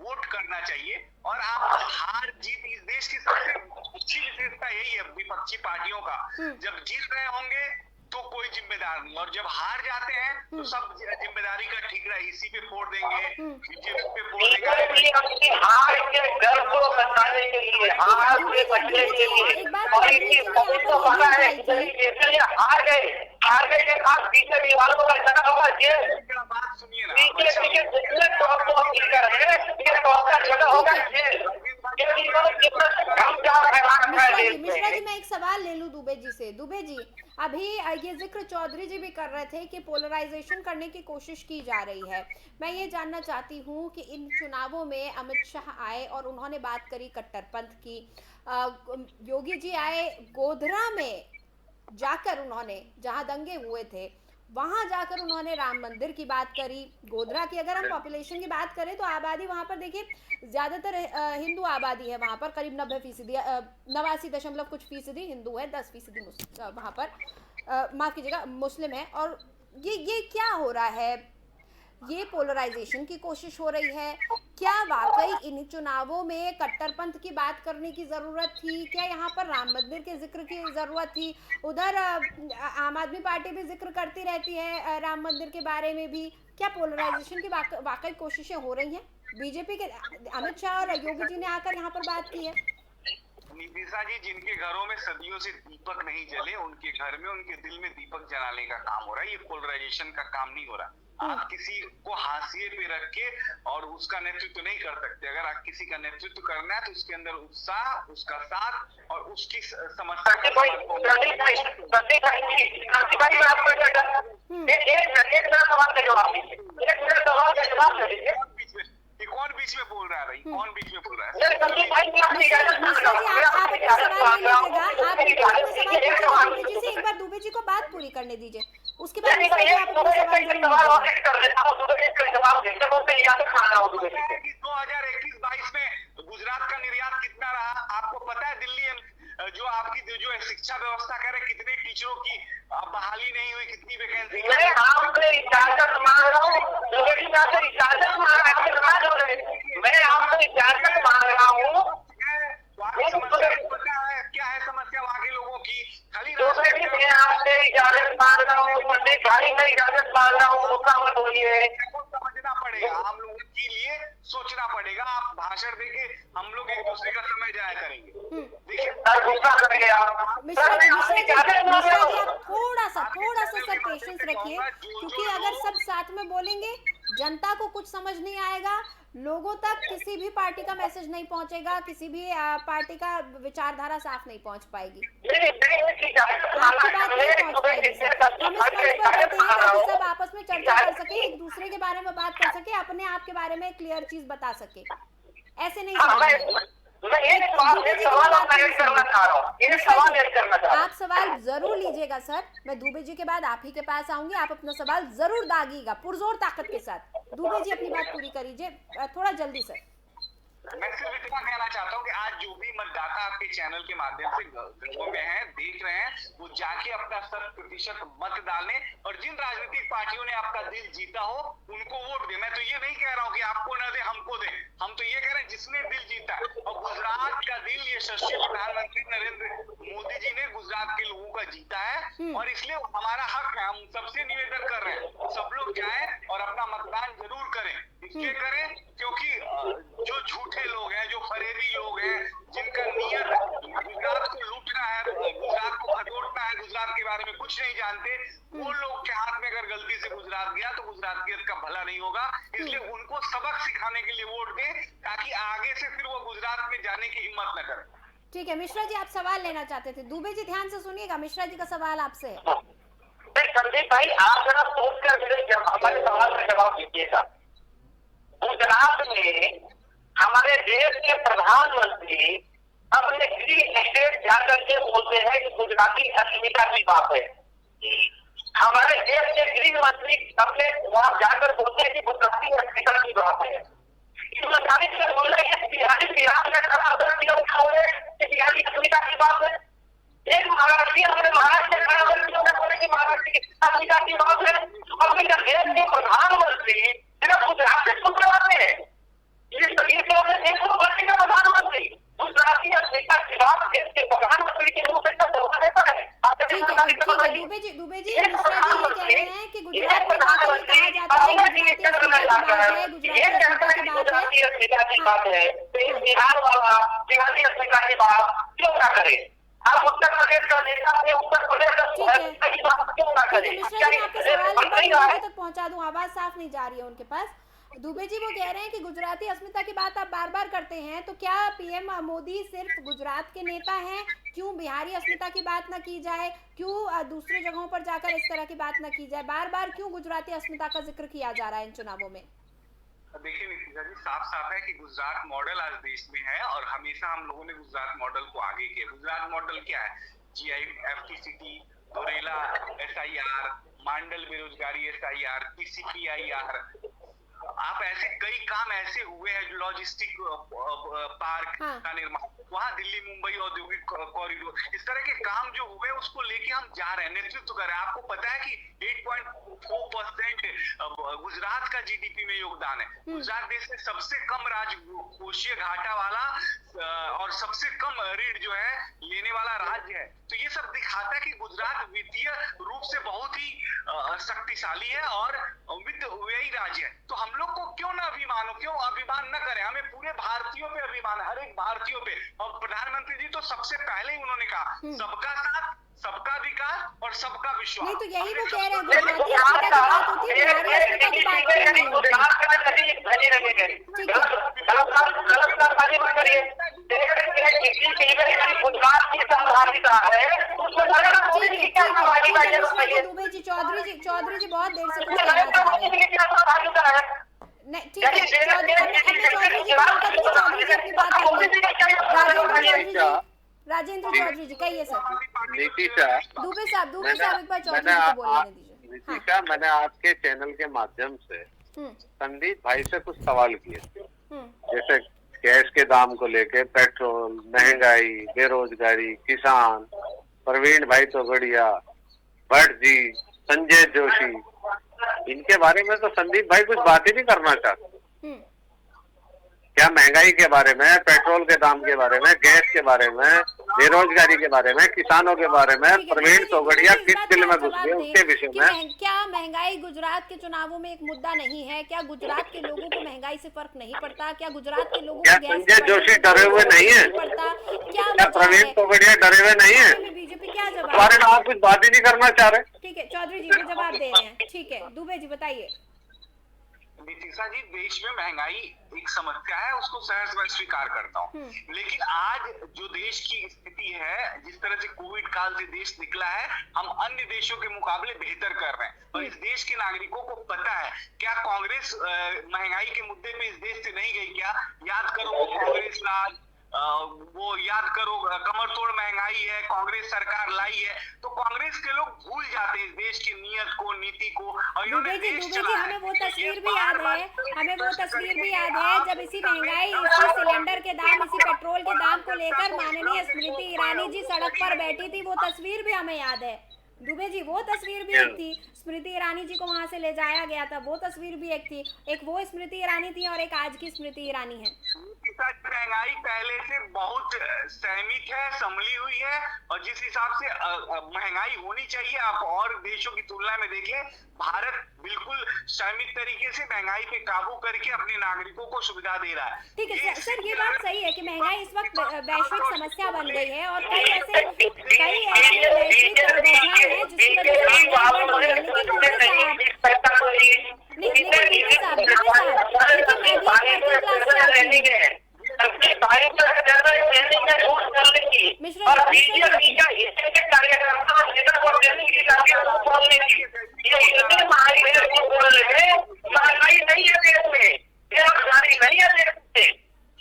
B: वोट करना चाहिए, और आप हार जीत, इस देश की सबसे अच्छी विशेषता यही है विपक्षी पार्टियों का, जब जीत रहे होंगे तो कोई जिम्मेदार नहीं, और जब हार जाते हैं तो सब जिम्मेदारी का ठीकरा इसी पे फोड़ देंगे, बीजेपी पे फोड़ देंगे।
C: अपनी हार के डर को बचाने के लिए, हार से बचने के लिए, और इनकी सभी को पता है कि हार गए के बाद बीजेपी वालों का जगह होगा जेल।
B: बात सुनिए ना,
C: पीछे जितने टॉप को स्पीकर है, ये टॉप का जगह होगा जेल।
A: मिश्रा जी, मैं एक सवाल ले लूं दुबे जी से। दुबे जी, अभी ये जिक्र चौधरी जी भी कर रहे थे कि पोलराइजेशन करने की कोशिश की जा रही है। मैं ये जानना चाहती हूँ कि इन चुनावों में अमित शाह आए और उन्होंने बात करी कट्टरपंथ की, योगी जी आए गोधरा में जाकर, उन्होंने जहां दंगे हुए थे वहां जाकर उन्होंने राम मंदिर की बात करी। गोधरा की अगर हम पॉपुलेशन की बात करें तो आबादी वहां पर देखिए ज्यादातर हिंदू आबादी है, वहां पर करीब 90%, 89 कुछ फीसदी हिंदू है, 10% वहां पर माफ कीजिएगा मुस्लिम है। और ये क्या हो रहा है? ये पोलराइजेशन की कोशिश हो रही है क्या? वाकई इन चुनावों में कट्टरपंथ की बात करने की जरूरत थी क्या? यहाँ पर राम मंदिर के जिक्र की जरूरत थी? उधर आम आदमी पार्टी भी जिक्र करती रहती है राम मंदिर के बारे में भी। क्या पोलराइजेशन की वाकई कोशिशें हो रही हैं? बीजेपी के अमित शाह और योगी जी ने आकर यहाँ पर बात की है।
B: नितिशा जी, जिनके घरों में सदियों से दीपक नहीं जले, उनके घर में उनके दिल में दीपक जलाने का काम हो रहा है, ये पोलराइजेशन का काम नहीं हो रहा। आप किसी को हाशिए पे रख के और उसका नेतृत्व नहीं कर सकते। अगर आप किसी का नेतृत्व करना है तो उसके अंदर उत्साह, उसका साथ और उसकी समस्या का कौन बीच में बोल रहा है भाई? कौन बीच में बोल रहा है?
A: एक बार दुबे जी को बात पूरी करने दीजिए, उसके बाद
B: 2021-22 में गुजरात का निर्यात कितना रहा आपको पता है? दिल्ली जो आपकी जो शिक्षा व्यवस्था करे, कितने टीचरों की बहाली नहीं हुई, कितनी वैकेंसी।
C: मैं आपसे इजाजत मांग रहा हूँ, मैं आपसे इजाजत मांग रहा हूँ।
B: क्या है समस्या वहाँ के लोगों की? खाली
C: मैं आपसे इजाजत मांग रहा हूँ, गाड़ी में इजाजत मांग रहा हूँ, उसका मत बोलिए।
B: समझना पड़ेगा, हम लोगों के लिए सोचना पड़ेगा। आप भाषण देके हम लोग एक दूसरे का समय जाया करेंगे। देखिए
C: गुस्सा करेंगे आप।
A: थोड़ा सा सर पेशेंस रखिए, क्योंकि अगर सब साथ में बोलेंगे जनता को कुछ समझ नहीं आएगा, लोगों तक किसी भी पार्टी का मैसेज नहीं पहुंचेगा, किसी भी पार्टी का विचारधारा साफ नहीं पहुंच पाएगी। आपकी बात नहीं पहुंच पाएगी सर। हम इस मंच पर बैठे हैं ताकि सब आपस में चर्चा कर सके, एक दूसरे के बारे में बात कर सके, अपने आप के बारे में क्लियर चीज बता सके। ऐसे नहीं आप सवाल जरूर लीजिएगा सर। मैं दुबे जी के बाद आप ही के पास आऊंगी, आप अपना सवाल जरूर दागिएगा पुरजोर ताकत के साथ। दुबे जी अपनी बात पूरी करिए थोड़ा जल्दी सर।
B: मैं सिर्फ इतना कहना चाहता हूँ कि आज जो भी मतदाता आपके चैनल के माध्यम से घरों में हैं, देख रहे हैं, वो जाके अपना 100% मत डालें और जिन राजनीतिक पार्टियों ने आपका दिल जीता हो उनको वोट दें। मैं तो ये नहीं कह रहा हूँ कि आपको न दे हमको दे, हम तो ये कह रहे हैं जिसने दिल जीता है। और गुजरात का दिल यशस्वी प्रधानमंत्री नरेंद्र मोदी जी ने गुजरात के लोगों का जीता है और इसलिए हमारा हक है। हम सबसे निवेदन कर रहे हैं सब लोग जाएं और अपना मतदान जरूर करें। इसलिए करें क्योंकि जो झूठे लोग हैं, जो फरेबी लोग हैं, जिनका नियत गुजरात को लूटना है, गुजरात को खदोड़ना है, गुजरात के बारे में कुछ नहीं जानते, वो लोग के हाथ में अगर गलती से गुजरात गया तो गुजरात का भला नहीं होगा। इसलिए उनको सबक सिखाने के लिए वोट दें ताकि आगे से फिर वो गुजरात में जाने की हिम्मत न करें।
A: ठीक है मिश्रा जी, आप सवाल लेना चाहते थे। दुबे जी ध्यान से सुनिएगा, मिश्रा जी का सवाल आपसे।
C: संदीप भाई, आप जरा सोच कर मेरे हमारे सवाल का जवाब दीजिएगा। गुजरात में हमारे देश के प्रधानमंत्री अपने ग्रीन एस्टेट जाकर के बोलते हैं कि गुजराती अस्मिता की बात है। हमारे देश के गृह मंत्री अपने वहां जाकर बोलते हैं कि गुजराती अस्मिता की बात है। बिहार में खड़ा बिहारी अस्मिता की बात है। एक महाराष्ट्रीय हमारे महाराष्ट्र में खड़ा बोले कि महाराष्ट्र की अस्मिता की बात है। और देश के प्रधानमंत्री सिर्फ गुजरात से शुक्रवार हैं। प्रधानमंत्री गुजराती अस्मिता की बात देश के प्रधानमंत्री के मुंह से रहता है।
A: दुबे जी मिश्रा जी ये कह रहे हैं कि गुजरात में कहा जाता है गुजराती अस्मिता की बात है।
C: बिहार वाला बिहारी अस्मिता की बात क्यों ना करे? आप उत्तर प्रदेश का नेता है, उत्तर प्रदेश की बात क्यों ना करे?
A: मिश्रा जी आपके सवाल तक पहुंचा दूं, आवाज साफ नहीं जा रही है उनके पास। दुबे जी वो कह रहे हैं कि गुजराती अस्मिता की बात आप बार बार करते हैं, तो क्या पीएम मोदी सिर्फ गुजरात के नेता हैं? क्यों बिहारी अस्मिता की बात ना की जाए? क्यों दूसरे जगहों पर जाकर इस तरह की बात ना की जाए? बार बार क्यों गुजराती अस्मिता का जिक्र किया जा रहा है इन चुनावों में?
B: देखिए नितिशा जी, साफ साफ है कि गुजरात मॉडल आज देश में है और हमेशा हम लोगों ने गुजरात मॉडल को आगे किया। गुजरात मॉडल क्या है? GI FTCT, दोरेला SIR, मांडल बेरोजगारी SIR, TCPIR, आप ऐसे कई काम ऐसे हुए हैं, लॉजिस्टिक पार्क का निर्माण, वहाँ दिल्ली मुंबई औद्योगिक कॉरिडोर, इस तरह के काम जो हुए उसको लेके हम जा रहे हैं, नेतृत्व कर रहे हैं। आपको पता है कि 8.4% गुजरात का GDP में योगदान है। गुजरात देश में सबसे कम राजकोषीय घाटा वाला और सबसे कम ऋण जो है लेने वाला राज्य है। तो ये सब दिखाता है कि गुजरात वित्तीय रूप से बहुत ही शक्तिशाली है और वित्त व्ययी राज्य है। तो हम लोग को क्यों ना अभिमान हो, क्यों अभिमान न करें? हमें पूरे भारतीयों पे अभिमान है, हर एक भारतीयों पे। और प्रधानमंत्री जी तो सबसे पहले ही उन्होंने कहा सबका साथ, सबका विकास और सबका विश्वास।
A: नहीं तो यही वो कह रहे हैं, गुजराती अस्मिता की बात होती है, बिहारी अस्मिता की बात नहीं होती। दुबे जी चौधरी जी बहुत देर से कुछ कहना चाह रहे हैं। नहीं ठीक है, चौधरी जी अपनी बात करिए। राजेंद्र चौधरी जी कहिए सर।
D: नीतीशा,
A: दुबे साहब एक बार चौधरी जी को बोलने दीजिए।
D: नीतीशा, मैंने आपके चैनल के माध्यम से संदीप भाई से कुछ सवाल किए थे, जैसे गैस के दाम को लेके, पेट्रोल, महंगाई, बेरोजगारी, किसान, प्रवीण भाई तोगड़िया, भट्ट जी, संजय जोशी, इनके बारे में तो संदीप भाई कुछ बात ही नहीं करना चाहते। क्या महंगाई के बारे में, पेट्रोल के दाम के बारे में, गैस के बारे में, बेरोजगारी के बारे में, किसानों के बारे में प्रवीण तोगड़िया किस दिल में घुस गए उसके विषय में?
A: क्या महंगाई गुजरात के चुनावों में एक मुद्दा नहीं है? क्या गुजरात के लोगों को महंगाई से फर्क नहीं पड़ता? क्या गुजरात के लोगों को
D: संजय जोशी डरे हुए नहीं है? क्या प्रवीण तोगड़िया डरे हुए नहीं है?
A: बीजेपी क्या जवाब
D: बारे में आप कुछ बात ही नहीं करना चाह रहे?
A: ठीक है चौधरी जी वो जवाब दे रहे हैं। ठीक है दुबे जी बताइए।
B: नीतीशा जी, देश में महंगाई एक समस्या है, उसको सहज मैं स्वीकार करता हूँ, लेकिन आज जो देश की स्थिति है, जिस तरह से कोविड काल से देश निकला है, हम अन्य देशों के मुकाबले बेहतर कर रहे हैं और इस देश के नागरिकों को पता है। क्या कांग्रेस महंगाई के मुद्दे पे इस देश से नहीं गई क्या? याद करो, कांग्रेस राज वो याद करो कमर तोड़ महंगाई है, कांग्रेस सरकार लाई है, तो कांग्रेस के लोग भूल जाते हैं देश की नीयत को, नीति को। और
A: दुबे जी हमें वो तस्वीर भी याद है जब इसी महंगाई, इसी सिलेंडर के दाम, इसी पेट्रोल के दाम को लेकर माननीय स्मृति ईरानी जी सड़क पर बैठी थी, वो तस्वीर भी हमें याद है। दुबे जी वो तस्वीर भी एक थी, स्मृति ईरानी जी को वहां से ले जाया गया था, वो तस्वीर भी एक थी। एक वो स्मृति ईरानी थी और एक आज की स्मृति ईरानी है।
B: महंगाई पहले से बहुत सहमित है, संभली हुई है, और जिस हिसाब से महंगाई होनी चाहिए आप और देशों की तुलना में देखें, भारत बिल्कुल सहमित तरीके से महंगाई पे काबू करके अपने नागरिकों को सुविधा दे रहा है।
A: ठीक है सर, ये बात सही है कि महंगाई इस वक्त वैश्विक समस्या बन गई है और कई ऐसे वैश्विक घटनाएं हैं जिसकी वजह से महंगाई बढ़ रही है।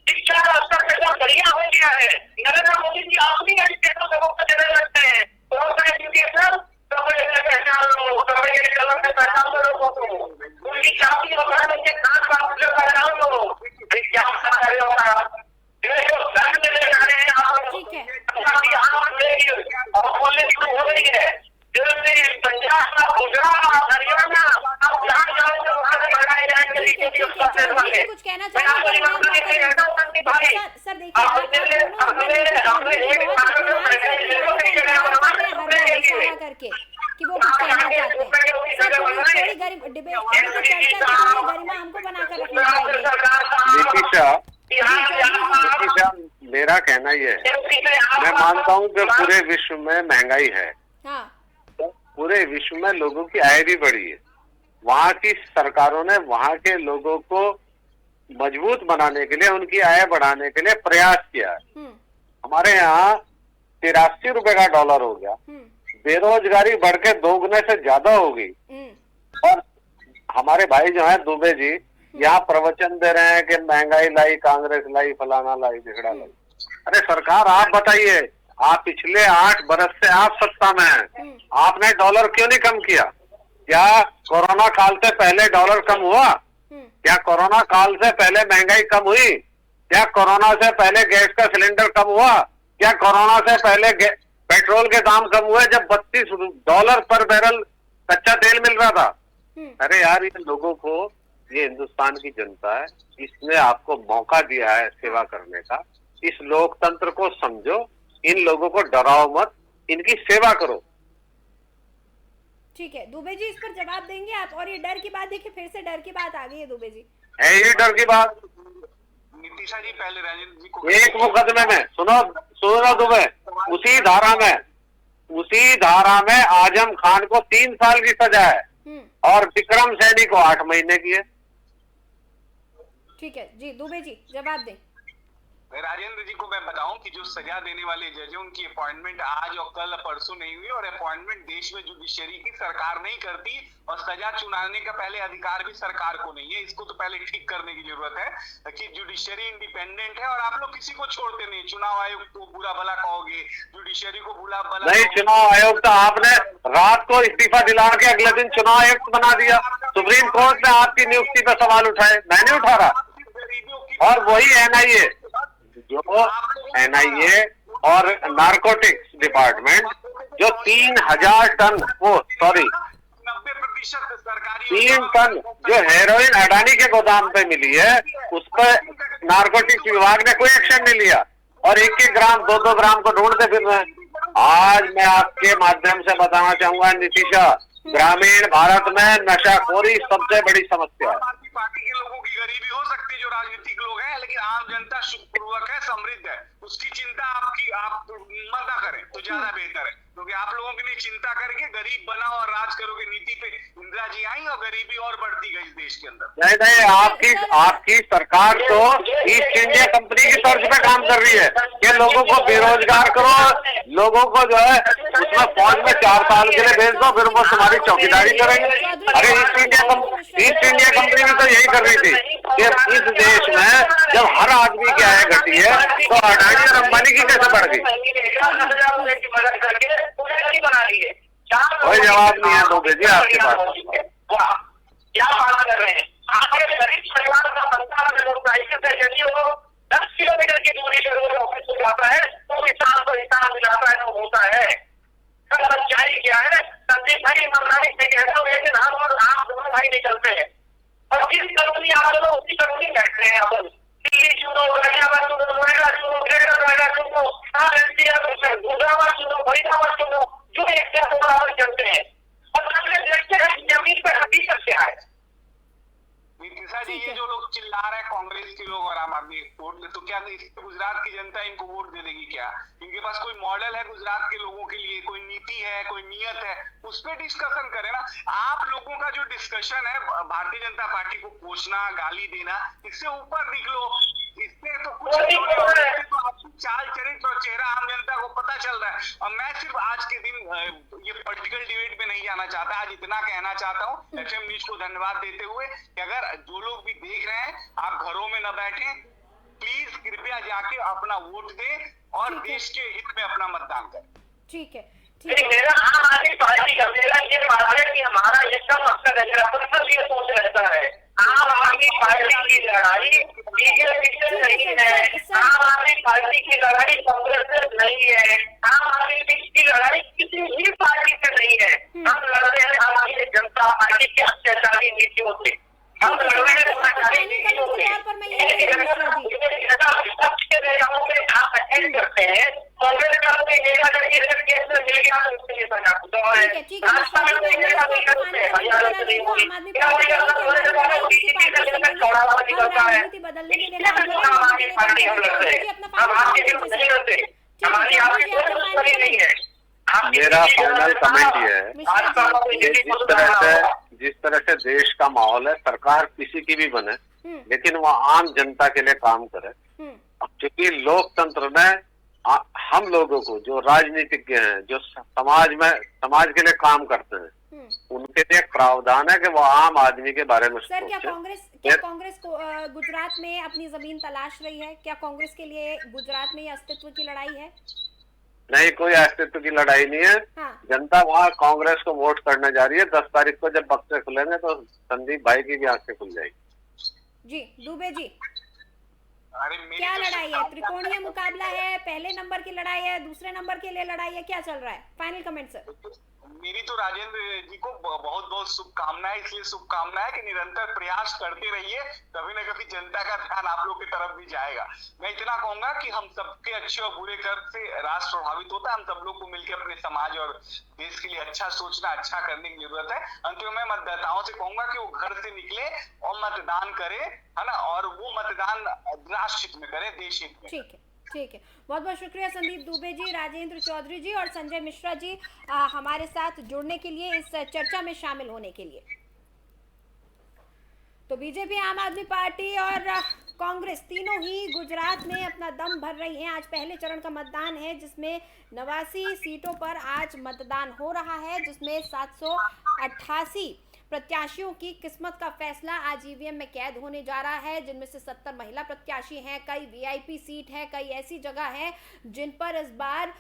C: शिक्षा का स्तर एकदम बढ़िया हो गया है। नरेंद्र मोदी जी अपनी एजुकेशन लोगों को देने लगते हैं, एजुकेशन पहचान लो, कलम से पहचान लो लोगों को, उनकी जाति और धर्म के खान पान से पहचान लो। और बोलने की हो रही है पंजाब, गुजरात, हरियाणा, अब जहाँ जाओगे वहाँ से बढ़ाए जाएंगे।
A: कुछ कहना चाहिए सर? देखिए करके कि वो कुछ कहना चाहते हैं सर, थोड़ी डिबेट चर्चा गरिमा हमको बनाकर रखनी चाहिए।
D: नितिशा, मेरा कहना ये है, मैं मानता हूँ कि पूरे विश्व में महंगाई है,
A: हाँ,
D: पूरे विश्व में लोगों की आय भी बढ़ी है। वहाँ की सरकारों ने वहाँ के लोगों को मजबूत बनाने के लिए, उनकी आय बढ़ाने के लिए प्रयास किया है। हमारे यहाँ 83 रुपए का डॉलर हो गया, बेरोजगारी बढ़ के दोगुने से ज्यादा हो गई। और हमारे भाई जो है दुबे जी यहाँ प्रवचन दे रहे हैं कि महंगाई लाई कांग्रेस, लाई फलाना, लाई झगड़ा लाई। अरे सरकार आप बताइए, आप पिछले 8 बरस से आप सत्ता में हैं, आपने डॉलर क्यों नहीं कम किया? क्या कोरोना काल से पहले डॉलर कम हुआ? क्या कोरोना काल से पहले महंगाई कम हुई? क्या कोरोना से पहले गैस का सिलेंडर कम हुआ? क्या कोरोना से पहले पेट्रोल के दाम कम हुए जब $32 पर बैरल कच्चा तेल मिल रहा था? अरे यार, इन लोगों को, ये हिंदुस्तान की जनता है, इसने आपको मौका दिया है सेवा करने का। इस लोकतंत्र को समझो, इन लोगों को डराओ मत, इनकी सेवा करो।
A: ठीक है दुबे जी, इस पर जवाब देंगे आप? और ये डर की बात देखिए, फिर से डर की बात आ गई है दुबे जी।
D: है ये डर की बात?
B: नितिशा जी पहले राजेंद्र जी को
D: एक मुकदमे में सुनो दुबे, उसी धारा में आजम खान को 3 साल की सजा है और विक्रम सैनी को 8 महीने की है।
A: ठीक है जी, दुबे जी जवाब दें।
B: राजेंद्र जी को मैं बताऊं कि जो सजा देने वाले जज हैं उनकी अपॉइंटमेंट आज और कल परसों नहीं हुई, और अपॉइंटमेंट देश में जुडिशरी की सरकार नहीं करती, और सजा चुनाने का पहले अधिकार भी सरकार को नहीं है। इसको तो पहले ठीक करने की जरूरत है कि जुडिशरी इंडिपेंडेंट है और आप लोग किसी को छोड़ते नहीं। चुनाव आयोग को बुरा भला कहोगे, जुडिशरी को बुरा भला
D: नहीं। चुनाव आयोग तो आपने रात को इस्तीफा दिला के अगले दिन चुनाव आयुक्त बना दिया। सुप्रीम कोर्ट ने आपकी नियुक्ति पर सवाल उठाए, मैं नहीं उठा रहा। और वही NIA, जो NIA और नारकोटिक्स डिपार्टमेंट, जो 3000 टन,
B: 90% सरकारी
D: 3 टन जो हेरोइन अडानी के गोदाम पे मिली है, उस पर नारकोटिक्स विभाग ने कोई एक्शन नहीं लिया, और 1-1 ग्राम 2-2 ग्राम को ढूंढते फिर रहे हैं। आज मैं आपके माध्यम से बताना चाहूंगा नितिशा, ग्रामीण भारत में नशाखोरी सबसे बड़ी समस्या है।
B: पार्टी के लोगों की गरीबी हो सकती है, जो राजनीतिक लोग हैं, लेकिन आम जनता सुखपूर्वक है, समृद्ध है, उसकी चिंता आप मत ना करें तो ज्यादा बेहतर है, क्योंकि आप लोगों की चिंता करके गरीब बनाओ और राज करोगे नीति पे इंदिरा जी आई और गरीबी और बढ़ती गई देश के अंदर।
D: नहीं, आपकी सरकार तो ईस्ट इंडिया कंपनी की तर्ज पे काम कर रही है कि लोगों को बेरोजगार करो, लोगों को जो है उसमें फौज में 4 साल के लिए भेज दो, फिर वो तुम्हारी चौकीदारी करेंगे। अरे ईस्ट इंडिया कंपनी भी तो यही कर रही थी कि इस देश में जब हर आदमी की आय घटी है तो अडानी और अंबानी की कैसे बढ़ गई? कोई जवाब नहीं है दुबे जी आपके पास।
C: क्या बात कर रहे हैं? हमारे गरीब परिवार का बंदा अगर मोटरसाइकिल से यदि वो 10 किलोमीटर की दूरी पर रोज ऑफिस को जाता है तो इंसान को इंसान मिलाता है, वो होता है। सच्चाई क्या है? संदीप भाई ईमानदारी से कहता हूँ, लेकिन हम और आप दोनों भाई निकलते हैं और जिस करोनी आप लोग उसी करोनी बैठते हैं। अपन दिल्ली चुनो, गाजियाबाद चुनो, नोएडा चुनो, ग्रेटर नोएडा चुनो, गुजरात चुनो, फरीदाबाद चुनो, जो एक बराबर चलते हैं और सामने देखते हैं जमीन पर हकीकत क्या है।
B: नीतीशा जी, ये जो लोग चिल्ला रहे हैं कांग्रेस के लोग और आम आदमी वोट, तो क्या गुजरात की जनता इनको वोट दे देगी क्या? इनके पास कोई मॉडल है गुजरात के लोगों के लिए? कोई नीति है, कोई नियत है? उस पर डिस्कशन करें ना। आप लोगों का जो डिस्कशन है भारतीय जनता पार्टी को कोसना, गाली देना, इससे ऊपर निकलो। इससे तो कुछ तो आपकी चाल चरित्र और चेहरा आम जनता को पता चल रहा है। और मैं सिर्फ आज के दिन ये पॉलिटिकल डिबेट में नहीं जाना चाहता, आज इतना कहना चाहता हूँ एफएम न्यूज को धन्यवाद देते हुए कि अगर जो लोग भी देख रहे हैं, आप घरों में न बैठे, प्लीज कृपया जाके अपना वोट दें और देश के हित में अपना मतदान करें।
A: ठीक है।
C: मेरा आम आदमी पार्टी का मेरा ये मानना है कि हमारा इसका मकसद है, मेरा पर्सनल ये सोच रहता है, आम आदमी पार्टी की लड़ाई बीजेपी से नहीं है, आम आदमी पार्टी की लड़ाई कांग्रेस से नहीं है, आम आदमी की लड़ाई किसी भी पार्टी से नहीं है। हम लड़ रहे हैं हमारी जनता पार्टी की अत्याचारी नीतियों से, हम लड़ रहे हैं सरकारी नीतियों से। आप अटेंड करते हैं कांग्रेस का केस में मिल गया तो उसके लिए
D: मेरा फाइनल कमेंट ये है, जिस तरह से देश का माहौल है, सरकार किसी की भी बने लेकिन वो आम जनता के लिए काम करे। अब क्योंकि लोकतंत्र में हम लोगों को, जो राजनीतिज्ञ हैं, जो समाज के लिए काम करते हैं, उनके लिए प्रावधान है कि वो आम आदमी के बारे में
A: सर, क्या कांग्रेस को गुजरात में अपनी जमीन तलाश रही है? क्या कांग्रेस के लिए गुजरात में अस्तित्व की लड़ाई है?
D: नहीं, कोई अस्तित्व की लड़ाई नहीं है। हाँ। जनता वहाँ कांग्रेस को वोट करने जा रही है। 10 तारीख को जब बक्से खुलेंगे तो संदीप भाई की भी आंखें खुल जाएगी।
A: जी दुबे जी,
B: क्या
A: लड़ाई है? त्रिकोणीय मुकाबला है, पहले नंबर की लड़ाई है, दूसरे नंबर के लिए लड़ाई है, क्या चल रहा है? Final comment sir.
B: मेरी तो राजेंद्र जी को बहुत बहुत शुभकामनाएं। इसलिए शुभकामनाएं कि निरंतर प्रयास करते रहिए, कभी न कभी जनता का ध्यान आप लोग की तरफ भी जाएगा। मैं इतना कहूंगा कि हम सबके अच्छे और बुरे कर्म से राष्ट्र प्रभावित होता है। हम सब लोग को मिलकर अपने समाज और देश के लिए अच्छा सोचना, अच्छा करने की जरूरत है। अंत में मैं मतदाताओं से कहूंगा कि वो घर से निकले और मतदान करे, है ना, और वो मतदान राष्ट्र हित में करे, देश हित में।
A: ठीक है, ठीक है। बहुत बहुत शुक्रिया संदीप दुबे जी, राजेंद्र चौधरी जी और संजय मिश्रा जी हमारे साथ जुड़ने के लिए, इस चर्चा में शामिल होने के लिए। तो बीजेपी, आम आदमी पार्टी और कांग्रेस तीनों ही गुजरात में अपना दम भर रही हैं। आज पहले चरण का मतदान है जिसमें 89 सीटों पर आज मतदान हो रहा है, जिसमें 788 प्रत्याशियों की किस्मत का फैसला आज ईवीएम में कैद होने जा रहा है, जिनमें से 70 महिला प्रत्याशी हैं। कई वीआईपी सीट है, कई ऐसी जगह है जिन पर इस बार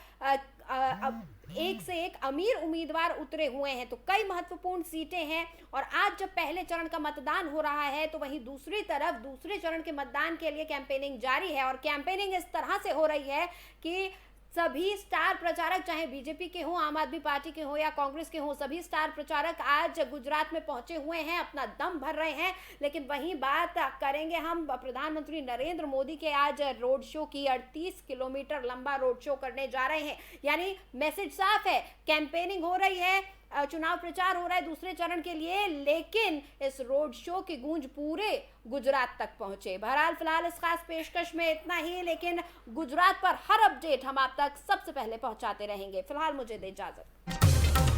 A: एक से एक अमीर उम्मीदवार उतरे हुए हैं। तो कई महत्वपूर्ण सीटें हैं और आज जब पहले चरण का मतदान हो रहा है तो वहीं दूसरी तरफ दूसरे चरण के मतदान के लिए कैंपेनिंग जारी है। और कैंपेनिंग इस तरह से हो रही है कि सभी स्टार प्रचारक, चाहे बीजेपी के हों, आम आदमी पार्टी के हों या कांग्रेस के हों, सभी स्टार प्रचारक आज गुजरात में पहुंचे हुए हैं, अपना दम भर रहे हैं। लेकिन वहीं बात करेंगे हम प्रधानमंत्री नरेंद्र मोदी के आज रोड शो की। 38 किलोमीटर लंबा रोड शो करने जा रहे हैं, यानी मैसेज साफ है, कैंपेनिंग हो रही है, चुनाव प्रचार हो रहा है दूसरे चरण के लिए, लेकिन इस रोड शो की गूंज पूरे गुजरात तक पहुंचे। बहरहाल फिलहाल इस खास पेशकश में इतना ही, लेकिन गुजरात पर हर अपडेट हम आप तक सबसे पहले पहुंचाते रहेंगे। फिलहाल मुझे दे इजाजत।